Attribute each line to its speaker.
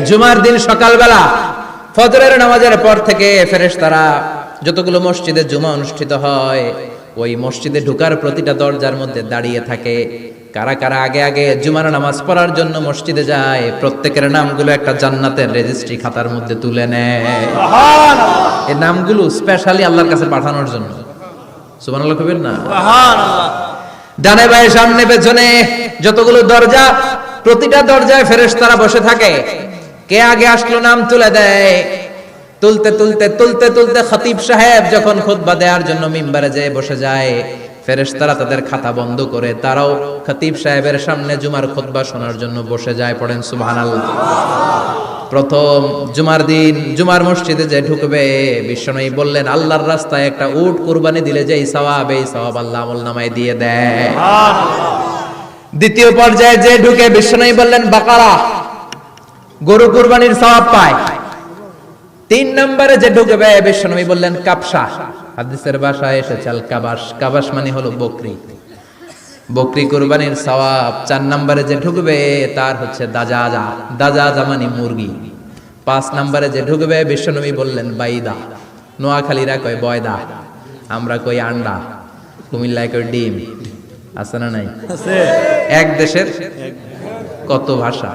Speaker 1: জুমার দিন সকালবেলা ফজরের নামাজের পর থেকে ফেরেশতারা যতগুলো মসজিদে জুমা অনুষ্ঠিত হয় ওই মসজিদে ঢোকার প্রতিটা দরজার মধ্যে দাঁড়িয়ে থাকে। কারা কারা আগে আগে জুমার নামাজ পড়ার জন্য মসজিদে যায়, প্রত্যেকের নামগুলো একটা জান্নাতের রেজিস্ট্রি খাতার মধ্যে তুলে নেয়। সুবহানাল্লাহ। এই নামগুলো স্পেশালি আল্লাহর কাছে পাঠানোর জন্য। সুবহানাল্লাহ কইবেন না?
Speaker 2: সুবহানাল্লাহ।
Speaker 1: ডানে বায়ে সামনে পেছনে যতগুলো দরজা, প্রতিটা দরজায় ফেরেশতারা বসে থাকে। কে আগে আসলো নাম তুলে দেয়। তুলতে তুলতে তুলতে তুলতে খতিব সাহেব যখন খুতবা দেওয়ার জন্য মিম্বারে যেয়ে বসে যায়, ফেরেশতারা তাদের খাতা বন্ধ করে তারাও খতিব সাহেবের সামনে জুমার খুতবা শোনার জন্য বসে যায়। পড়েন সুবহানাল্লাহ। প্রথম জুমার দিন জুমার মসজিদে যে ঢুকবে, বিশ্বনবী বললেন আল্লাহর রাস্তায় একটা উট কুরবানি দিলে যেই সওয়াব, এই সওয়াব আল্লাহ আমলনামায় দিয়ে দেয়। দ্বিতীয় পর্যায়ে যে ঢুকে, বিশ্বনবী বললেন বাকারা, গরু কুরবানির সওয়াব পায়। তিন নম্বরে যে ঢুকবে, বিশ্বনবী বললেন কাবসা, হাদিসের ভাষায় এসেছে আল কাবাস, কাবাস মানে হলো বকরি, বকরি কুরবানির সওয়াব। চার নম্বরে যে ঢুকবে তার হচ্ছে দাজাজা, দাজাজা মানে মুরগি। পাঁচ নম্বরে যে ঢুকবে, বিশ্বনবী বললেন বাইদা, নোয়াখালীরা কয় বয়দা, আমরা কই আন্ডা, কুমিল্লায় কই ডিম। আছে না নাই?
Speaker 2: আছে।
Speaker 1: এক দেশের কত ভাষা।